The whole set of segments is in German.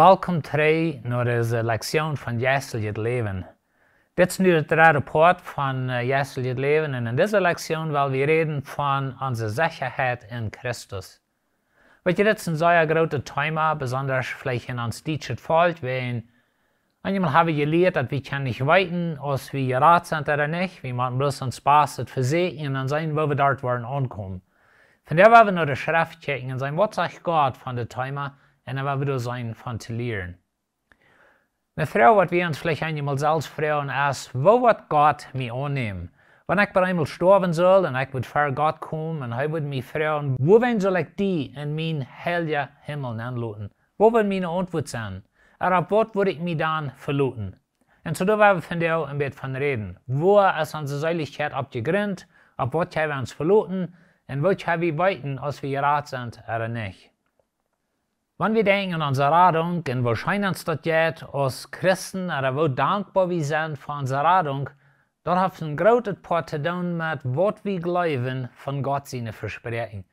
Welkom terug naar deze lektion van Jezus het leven. Dit is nu het derde part van Jezus het leven en in deze lektion willen we reden van onze zekerheid in Christus. Weet je, dit is een zeer grote thema, besonders vielleicht in ons Deutsches Volk, weil einmal hebben we geleerd dat we niet weten als we geraad zijn oder nicht. We moeten bloß ons Spaß het verzekeren en dan zijn we dort worden aankomen. Von der wollen wir naar de Schrift kijken en zijn wat zegt God van het thema en dan willen we zijn van te leren. Eine Frau, wat wir uns vielleicht einmal selbst fragen, ist, wo wird Gott mich annehmen? Wenn ich bei einmal sterben soll und ich wird vor Gott kommen und er wird mich fragen, wohin soll ich die in mein heiliger Himmel anlassen? Wo wird meine Antwort sein? Oder was würde ich mich dann verlassen? Und so da werden wir von dir ein bisschen von reden. Wo ist unsere Seiligkeit abgegründet? Auf was haben wir uns verlassen? Und was haben wir weiten, als wir geraten sind oder nicht? Wenn wir denken an unsere Radung und wo scheint uns das geht als Christen oder wo dankbar wir sind für unsere Radung, dort hat es ein großes Part zu tun mit, was wir glauben von Gott seine Versprechen.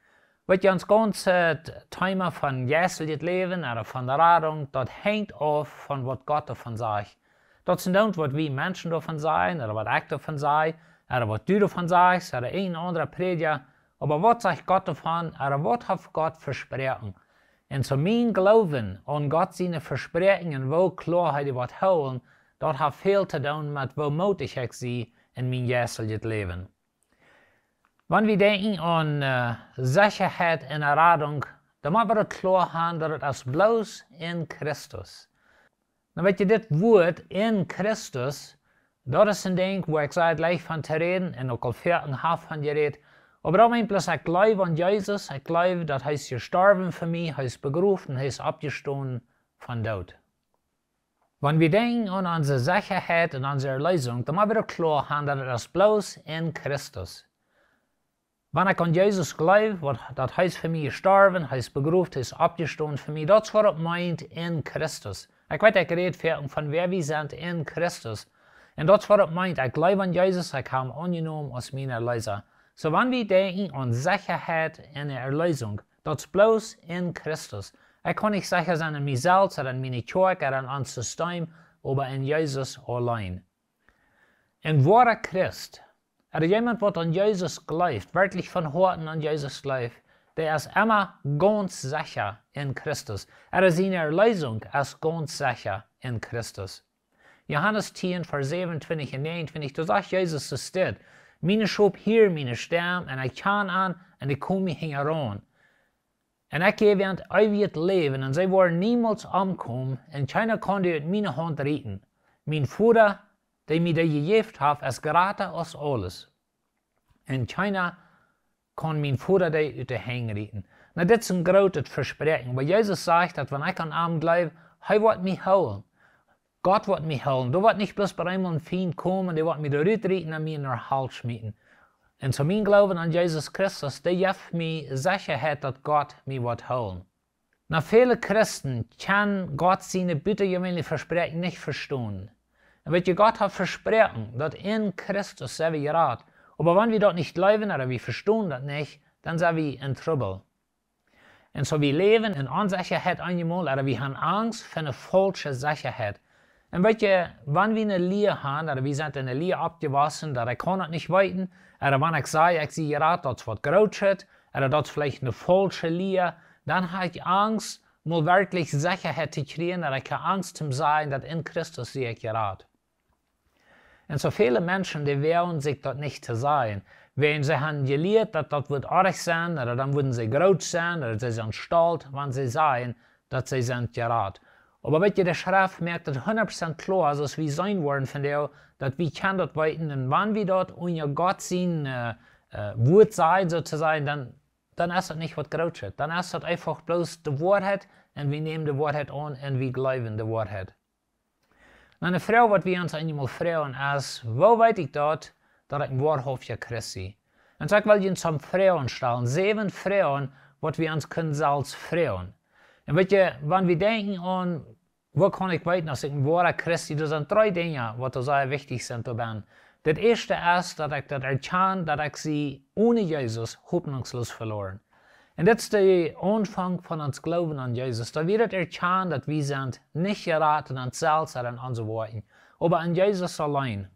Weil uns ganze Thema von Jesus Leben oder von der Radung, das hängt auf von was Gott davon sagt. Das sind nicht, was wir Menschen davon sagen oder was ich davon sage oder was du davon sagst oder ein anderer Prediger, aber was sagt Gott davon oder was hat Gott versprochen? Und so mein Glauben an Gott seine Versprechen und wo Klarheit wird holen, dort hat viel zu tun mit, wo mutig ich sie in mein jährliches Leben. Wenn wir denken an Sicherheit in der Radung, dann müssen wir klar haben, dass es bloß in Christus. Dann weet je, dit Wort in Christus, dat is een ding wo ich sage gleich von zu reden und auch al 14 habe von geredet. Aber auch bloß ich glaube an Jesus, ich glaube, dass er ist gestorben für mich, er ist begraben, er ist abgestanden von Tod. Wenn wir denken an unsere Sicherheit und unsere Erlösung, dann müssen wir klar haben, dass das bloß in Christus. Wenn ich an Jesus glaube, dass er ist für mich gestorben, er ist begraben, er ist abgestanden für mich, das ist was meint in Christus. Ich weiß, ich rede von wer wir sind in Christus. Und das ist was meint, ich glaube an Jesus, ich habe ihn angenommen als mein Erlöser. So wenn wir denken an Sicherheit in der Erlösung, das ist bloß in Christus. Ich kann nicht sicher sein in mir selbst oder in meine Kirche oder in unser System, aber in Jesus allein. Ein wahrer Christ, oder jemand, der an Jesus glaubt, wirklich von Herzen an Jesus glaubt, der ist immer ganz sicher in Christus. Seine Erlösung ist ganz sicher in Christus. Johannes 10, Vers 27 und 29, da sagt Jesus, so steht, meine Schub hier, meine Stem, und ich kann an, und ich komme heran. Und ich gebe ihnen ewiges Leben, und sie werden niemals umkommen, und keiner kann die in meine Hand retten. Mein Vater, der mir das gegeben hat, ist größer als alles. Und keiner kann mein Vater das aus der Hand retten. Na, das ist ein großes Versprechen, weil Jesus sagt, dass wenn ich an ihm bleibe, er wird mich holen. Gott wird mich holen. Du wird nicht bloß bei einmal ein Feind kommen, der wird mich da raustreten und mir in den Hals schmieden. Und so mein Glauben an Jesus Christus, der gibt mir Sicherheit, dass Gott mich wird holen. Na, viele Christen können Gott seine bittergemeine Versprechen nicht verstehen. Und weil Gott hat versprochen, dass in Christus sind wir gerettet. Aber wenn wir dort nicht glauben oder wir verstehen das nicht, dann sind wir in Trouble. Und so wir leben in Unsicherheit einmal, oder wir haben Angst vor einer falschen Sicherheit. Und weet je, wenn wir eine Lehre haben, oder wir sind in eine Lehre abgewassen, dass ich kann das nicht weiten, oder wenn ich sage, ich sehe gerade, das wird gerutscht, oder das ist vielleicht eine falsche Lehre, dann habe ich Angst, mal wirklich Sicherheit zu kriegen, oder ich habe Angst zu sagen, dass in Christus sehe ich gerade. Und so viele Menschen, die wehren sich das nicht zu sagen. Wenn sie haben gelehrt, dass das wird arg sein, oder dann würden sie groß sein, oder sie sind stolz, wenn sie sagen, dass sie sind gerade. Aber weet je, der Schrift merkt das 100% klar, also es wie sein wollen von der, dass wir können das weiten, und wenn wir dort unter Gott sein Wort sein, sozusagen, dann ist das nicht was Großes. Dann ist das einfach bloß die Wahrheit, und wir nehmen die Wahrheit an, und wir glauben die Wahrheit. Und eine Frau, was wir uns einmal fragen, ist, wo weiß ich dort, dass ich ein wahrhaftiger Christ bin? Und so will ich uns zum Frauen stellen, 7 Frauen, was wir uns können selbst fragen. Und weet je, wenn wir denken an, wo kann ich weiten, als ich ein wahrer Christ bin, das sind 3 Dinge, die sehr wichtig sind. Das erste ist, dass ich das erkenne, dass ich sie ohne Jesus hoffnungslos verloren. Und das ist der Anfang von uns Glauben an Jesus. Da wird erkannt, dass wir sind nicht geraten an uns selbst oder an unsere Worte, aber an Jesus allein.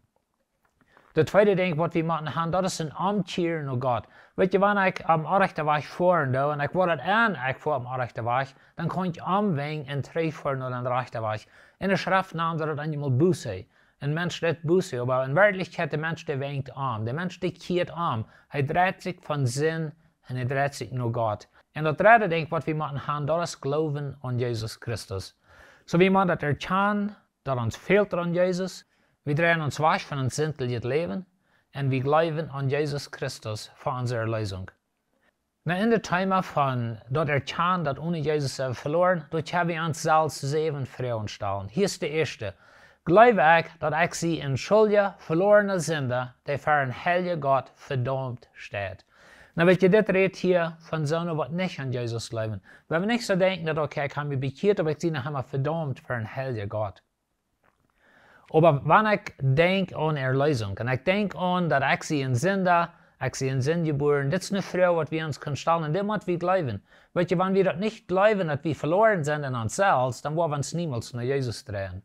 Das tweede ding wat we moeten gaan, dat is een omkeren naar God. Weet je, wanneer ik am rechte weg voeren doe, en ik word het aan, ik voor am rechte weg, dan kan ik omwegen en terugvoeren naar de rechte weg. In de schrift naam dat het eenmaal boese. Een mens dat boese, maar in werkelijkheid de mens die wenkt om. De mens die keert om. Hij draait zich van zin en hij draait zich naar God. En dat derde ding wat we moeten gaan, dat is geloven aan Jezus Christus. Zo we moeten het erkennen dat ons veelt aan Jezus. We drehen uns weg von uns sinteljes Leben und wir glauben an Jesus Christus für unsere Erlösung. Na, in der Time von dort erkennen, dass ohne Jesus wir verloren, dort haben wir uns selbst 7 Fragen stellen. Hier ist die erste. Glaube ich, dass ich sie in schuldige, verlorene Sünder, die für einen heiligen Gott verdammt steht. Na, weet je, dit redt hier von zonen wat nicht an Jesus glauben. Wir haben nicht so denken, dass okay, ich habe mich bekehrt, aber ich sie noch einmal verdammt für einen heiligen Gott. Aber wenn ich denke an Erlösung und ich denke an, dass ich sie in Sünder, ich sie in Sinn geboren, das ist eine Frage, was wir uns können stellen, und das müssen wir glauben. Weil wenn wir das nicht glauben, dass wir verloren sind in uns selbst, dann wollen wir uns niemals nach Jesus drehen.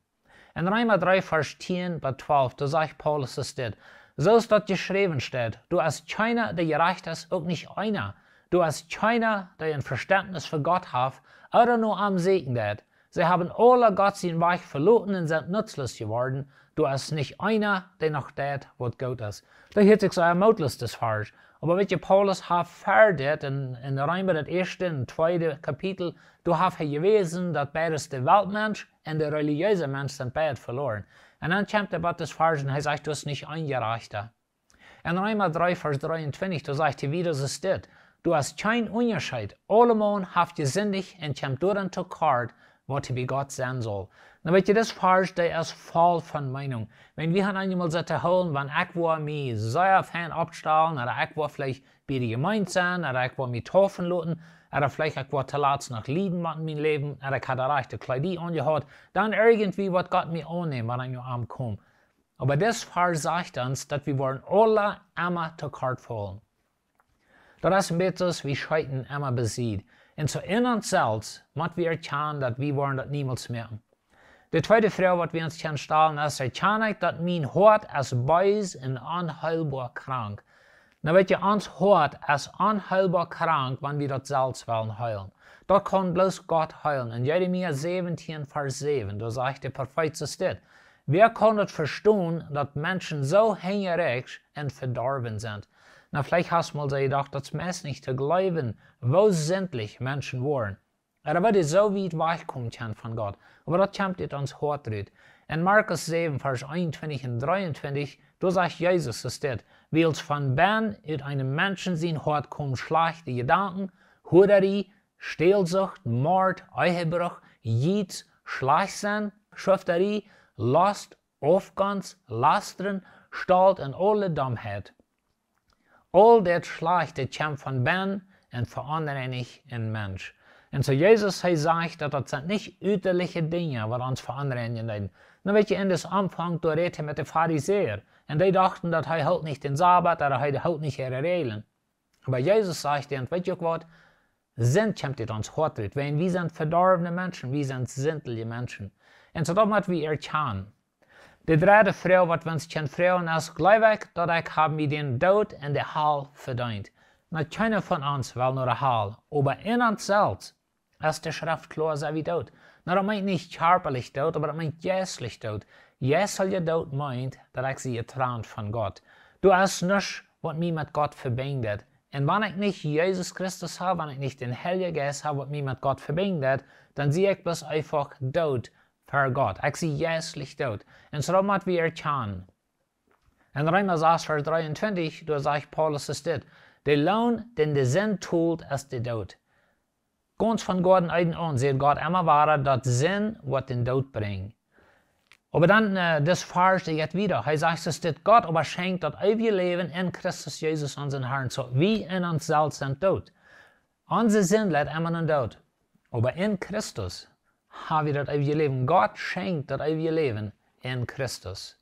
In Römer 3, Vers 10 bis 12, da sagt Paulus es steht, so ist das geschrieben steht, du hast keiner, der gerecht ist, auch nicht einer. Du hast keiner, der ein Verständnis für Gott hat, oder nur am Segen hat. Sie haben alle Gott seinen Weg verloren und sind nutzlos geworden. Du hast nicht einer, der noch tät, was gut ist. Da hört sich so ermutlos das Vers. Aber weet je, Paulus hat verdet in Römer das 1. und 2. Kapitel, du hast gewesen, dass beides der Weltmensch und der religiöse Mensch sind beide verloren. Und dann kommt er bei das Vers und er sagt, du hast nicht ein Gerechter. In Römer 3, Vers 23, da sagt er wieder, so steht, du hast kein Unterschied. Alle Mann haft gesündigt und kommt durch und zu Kart, was bei Gott sein soll. Na, weet je, das Vers, der ist voll von Meinung. Wenn wir einmal so holen, wenn ich mich sehr fan abstellen, oder ich vielleicht bei der Gemeinde sein, oder ich mich taufen lassen, oder vielleicht ich zuletzt noch Lieden machen in meinem Leben, oder ich hatte rechte Kleidung angehört, dann irgendwie wird Gott mich annehmen, wenn ich nur ankomme. Aber das Vers sagt uns, dass wir wollen alle immer zu Kart fallen. Das ist ein bisschen wie Scheiten immer besiegt. Und so in uns selbst müssen wir erkennen, dass wir wollen das niemals merken. Die zweite Frage, die wir uns stellen, ist, erkenne ich, dass mein Hort ist bös und unheilbar krank. Na, weet je, uns Hort ist unheilbar krank, wenn wir das selbst wollen heilen. Das kann bloß Gott heilen. In Jeremia 17, Vers 7, da sagt der Prophet so steht, wer kann das verstehen, dass Menschen so hängerig und verdorben sind? Na, vielleicht hast du mal so gedacht, das ist nicht zu glauben, wo sämtlich Menschen waren. Aber weil die so weit wegkommen können von Gott. Aber das kommt in uns hart rein. In Markus 7, Vers 21 und 23, da sagt Jesus, es steht, wie als von Ben in einem Menschen sein Hort kommen schlechte Gedanken, Huderie, Stehlsucht, Mord, Ehebruch, Jid, Schleichsinn, Schufterie, Last, Aufgans, Lastern, Stalt und alle Dummheit. All das Schlechte kommt von Ben und verandert nicht in Mensch. Und so Jesus sagt, dass das sind nicht äußerliche Dinge, die uns verändern können. Dann weet je, in das Anfang, da redet er mit den Pharisäern. Und die dachten, dass er halt nicht den Sabbat oder er halt nicht ihre Regeln. Aber Jesus sagt ihnen, weet je auch was? Sind kommt es uns hart rein. Weil wir sind verdorbene Menschen, wir sind sintelige Menschen. Und so das müssen wir erkennen. Die dritte Frage, die wir uns fragen, ist, glaube ich, dass ich mir den Tod in der Hall verdient. Na, keiner von uns will nur eine Hall, aber in uns selbst ist die Schrift klar, so wie Tod. Na, das meint nicht körperlich Tod, aber das meint geistlich Tod. Geistliche Tod meint, dass ich sie getrennt von Gott. Du hast nichts, was mich mit Gott verbindet. Und wenn ich nicht Jesus Christus habe, wenn ich nicht den Heiligen Geist habe, was mich mit Gott verbindet, dann sehe ich bloß einfach Tod für Gott. Ich sehe geistlich Tod. Und so müssen wir erkennen. In Römer 6, Vers 23, da sagt Paulus es dit, der Lohn, den der Sinn tut, ist der Tod. Ganz von Gott an sieht Gott immer weiter, dass Sinn wird den Tod bringt. Aber dann, das Vers geht wieder. Er sagt es, dass Gott aber schenkt, dass wir leben in Christus Jesus, unseren Herrn, so wie in uns selbst sind tot. Unser Sinn lebt immer in Tod. Aber in Christus haben wir das ewige Leben. Gott schenkt das ewige Leben in Christus.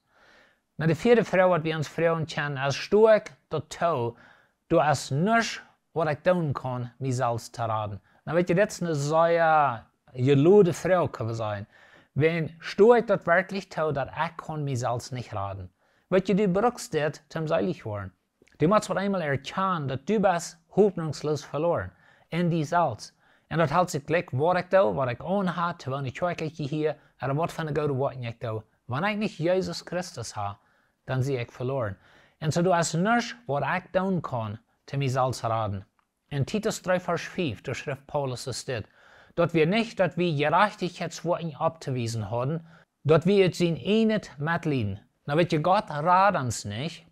Na, die vierte Frage, die wir uns fragen können, ist, du hast nichts was ich tun kann, mich selbst zu raten. Na, weet je, dit is een sehr gelude Frau kann sein. Wenn stehe ich das wirklich zu, dass ich kann mich selbst nicht raten. Weet je, du brauchst das zum seilig worden. Du musst einmal erkennen, dass du bist hoffnungslos verloren in die selbst. Und das hält sich gleich, was ich tue, was ich anhabe, wenn ich kijk hier, oder was von der gute Worten ich tue. Wenn ich nicht Jesus Christus habe, dann sehe ich verloren. Und so du hast nichts, was ich tun kann, zu mich selbst raten. In Titus 3, Vers 5, der Schrift Paulus steht, dass wir nicht, dass wir Gerechtigkeitsworten abzuweisen haben, dass wir jetzt in nicht mitleiden. Na, weet je, Gott rät uns nicht,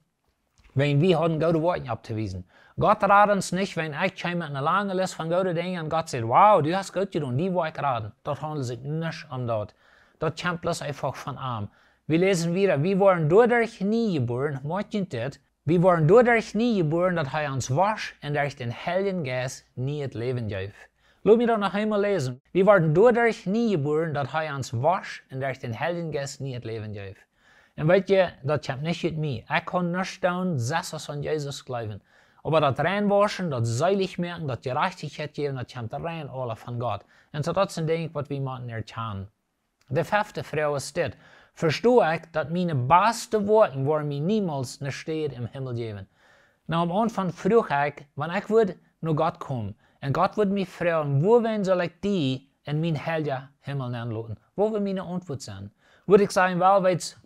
wenn wir haben gute Worte abzuweisen. Gott rät uns nicht, wenn ich komme mit einer langen Liste von guten Dingen und Gott sagt, wow, du hast gut getan, die wollte ich raten. Das handelt sich nicht um das. Das kommt bloß einfach von ihm. Wir lesen wieder, wir waren dadurch nie geboren, macht das. Wir waren dadurch nie geboren, dass er uns wascht und durch den Heiligen Geist nie das Leben gibt. Lass mich das noch einmal lesen. Wir waren dadurch nie geboren, dass er uns wascht und durch den Heiligen Geist nie das Leben gibt. Und weet je, das kommt nicht mit mir. Ich kann nicht tun, selbst an Jesus glauben. Aber das reinwaschen, das seilig merken, das Gerechtigkeit geben, das kommt rein alle von Gott. Und so das sind Dinge, was wir machen erkennen. Die 5. Frau ist das. Verstehe ich, dass meine besten Worte, wo mir niemals eine Stelle im Himmel geben. Na, am Anfang frug ich, wenn ich würde nur Gott kommen, und Gott würde mich fragen, wo soll ich die in mein heiliger Himmel nennen? Wo wird meine Antwort sein? Würde ich sagen, well, weet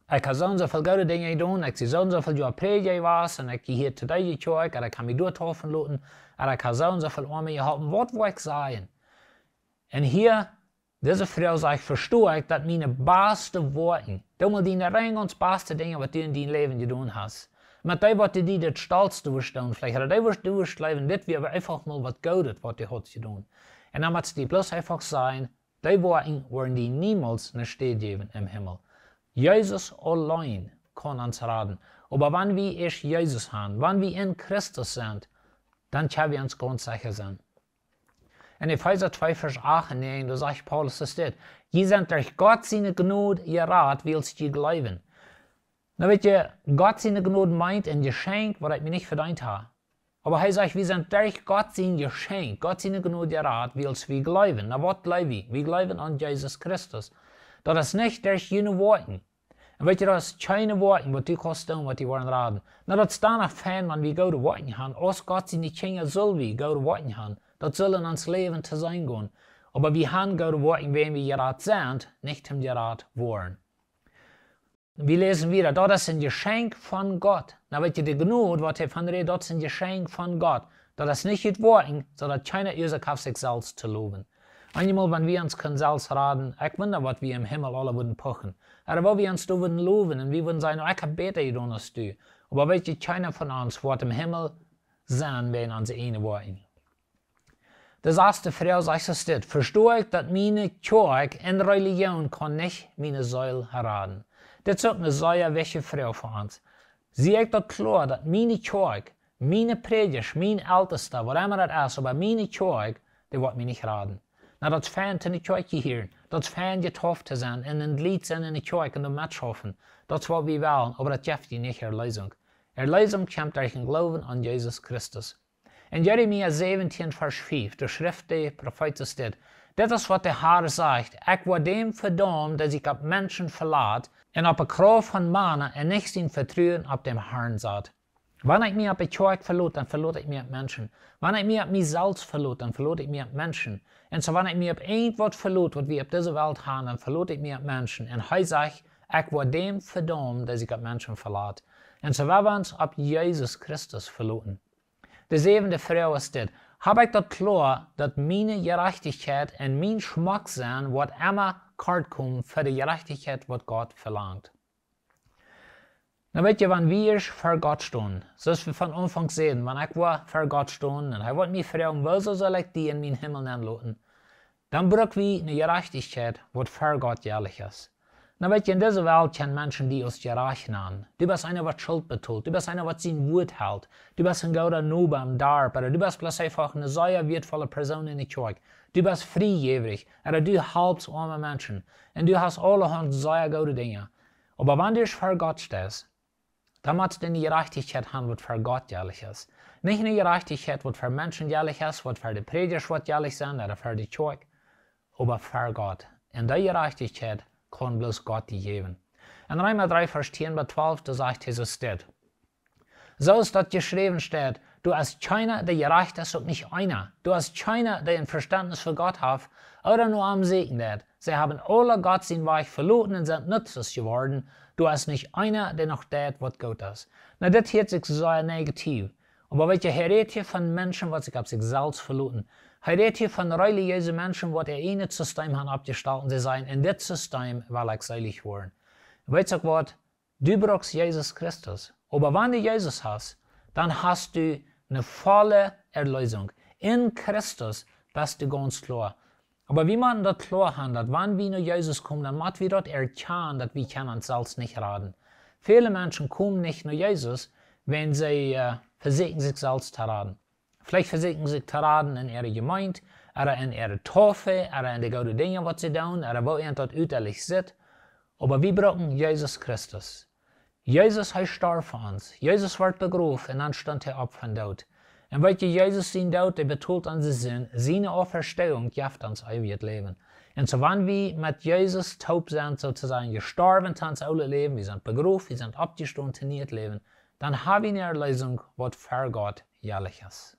ich habe so und so viele gute Dinge tun, ich sehe so und so viele Jahre Predigt was, und ich gehe hier zu dir Kirche, oder ich kann mich durchtaufen lassen, oder ich habe so und so viele Arme gehalten, was will ich sagen? Und hier, diese Frau sagt, verstehe ich, dass meine besten Worte, du musst die ganz besten Dinge, was du in deinem Leben getan hast. Mit dem, was du dir das stolz durchstehen, vielleicht, oder du wirst durchleben, das wäre einfach mal was Gutes, was du hast getan. Und dann muss die bloß einfach sein, die Worte werden die niemals eine Stelle geben im Himmel. Jesus allein kann uns raten. Aber wenn wir erst Jesus haben, wenn wir in Christus sind, dann können wir uns ganz sicher sein. In Epheser 2, Vers 8 und 9, da sagt Paulus, das steht, ihr seid durch Gott seine Gnade gerat, willst ihr glauben. Na, weet je, Gott seine Gnade meint ein Geschenk, was ich mir nicht verdient habe. Aber er sagt, wir sind durch Gott sein Geschenk, Gott seine Gnade gerat, willst wir glauben. Na, was glauben wir? Wir glauben an Jesus Christus. Das ist nicht durch jene Worte. Und weet je, das ist keine Worte, was du kannst tun, was die wollen raten. Na, das ist danach fein, wenn wir gute Worte haben. Als Gott seine Kinder soll wir gute Worte haben. Das soll in uns Leben zu sein gehen. Aber wir haben gute Worte, wenn wir gerat sind, nicht im Gerat wollen. Wir lesen wieder, das ist ein Geschenk von Gott. Na, weet je, die Gnade, was er von redet, das ist ein Geschenk von Gott. Das ist nicht die Worte, sondern keiner Ursache auf sich selbst zu loben. Einmal, wenn wir uns selbst raten, ich wundere, was wir im Himmel alle würden pochen. Aber wo wir uns da würden loben und wir würden sagen, ich habe besser getan als du. Aber weet je, keiner von uns wird im Himmel sein, wenn unsere eine Worte. Das erste Frau sagt es dit, verstehe ich, dass meine Kirche in Religion kann nicht meine Säule raten. Das ist auch eine sehr wichtige Frau für uns. Sehe ich das klar, dass meine Kirche, meine Predigt, mein Ältester, was immer das ist, aber meine Kirche, die wird mich nicht raten. Na, dat is fijn in de kerk hier. Dat is fijn getauft te zijn en een lied zijn in de kerk en de mitschaffen. Dat is wat we willen, aber dat geeft je niet Erlösung. Erlösung komt durch den Glauben an Jesus Christus. In Jeremia 17, Vers 5, der Schrift der Prophet steht, dit is wat de Herr sagt, ich word dem verdammt, dass ich ab Menschen verlaat en op de Kraft von Mannen en nicht sein Vertrauen auf dem Herrn zat. Wenn ich mich auf die Kirche verlot, dann verlot ich mich auf Menschen. Wenn ich mich auf mich selbst verlot, dann verlot ich mich auf Menschen. Und so wenn ich mich auf irgendwas verlot, was wir auf dieser Welt haben, dann verlot ich mich auf Menschen. Und er sagt, ich war dem verdammt, dass ich auf Menschen verlot. Und so wenn wir uns auf Jesus Christus verloten. Die 7. Frau ist das, habe ich das klar, dass meine Gerechtigkeit und mein Geschmack sind, was immer kalt kommt für die Gerechtigkeit, was Gott verlangt. Na, weet je, wenn wir vor Gott stehen, so wie wir von Anfang sehen, wenn ich vor Gott stehen und er wollte mich fragen, wieso soll ich die in meinen Himmel lassen, dann brauchen wir eine Gerechtigkeit, was vor Gott jährlich ist. Na, weet je, in dieser Welt kennen Menschen, die uns gerecht nennen. Du bist einer, was Schuld betont, du bist einer, was sein Wort hält, du bist ein guter Nube am Darb, oder du bist bloß einfach eine sehr wertvolle Person in der Kirche. Du bist freigebig, oder du helpst arme Menschen, und du hast allerhand sehr gute Dinge. Aber wenn du vor Gott stehst, dann musst du eine Gerechtigkeit haben, was für Gott jährlich ist. Nicht eine Gerechtigkeit, was für Menschen jährlich ist, was für die Prediger was jährlich sind, oder für die Kirche, aber für Gott. Und die Gerechtigkeit kann bloß Gott die geben. In Römer 3, Vers 10 bis 12, da sagt Jesus steht: So ist das geschrieben steht, du hast keiner, der gerecht ist und nicht einer. Du hast keiner, der ein Verständnis für Gott hat oder nur am Segen hat. Sie haben alle Gott sein Weg verloren und sind nutzlos geworden. Du hast nicht einer, der noch tät, was gut ist. Na, das hört sich sehr negativ. Aber wenn ihr redet hier von Menschen, die sich auf sich selbst verloren. Er redet hier von religiösen Menschen, die in das System haben abgestellt und sie sagen, in das System will ich selig werden. Weißt du was? Du brauchst Jesus Christus. Aber wenn du Jesus hast, dann hast du eine volle Erlösung. In Christus bist du ganz klar. Aber wie man das klar haben, dass wenn wir nach Jesus kommen, dann müssen wir das erkennen, dass wir uns selbst nicht raten. Viele Menschen kommen nicht nach Jesus, wenn sie versuchen, sich selbst zu raten. Vielleicht versuchen sie sich zu raten in ihrer Gemeinde, oder in ihrer Taufe, oder in die guten Dinge, was sie tun, oder wo ihr dort uterlich sitzt. Aber wir brauchen Jesus Christus. Jesus hat gestorben für uns. Jesus wird begraben und dann stand er auf von Tod. Und weil Jesus sein Tod, der betont unsere Sinn, seine Auferstehung gibt uns ewiges Leben. Und so wenn wir mit Jesus taub sind, sozusagen gestorben sind uns alle Leben, wir sind begraben, wir sind abgestanden, trainiert leben, dann haben wir eine Erlösung, was für Gott jährlich ist.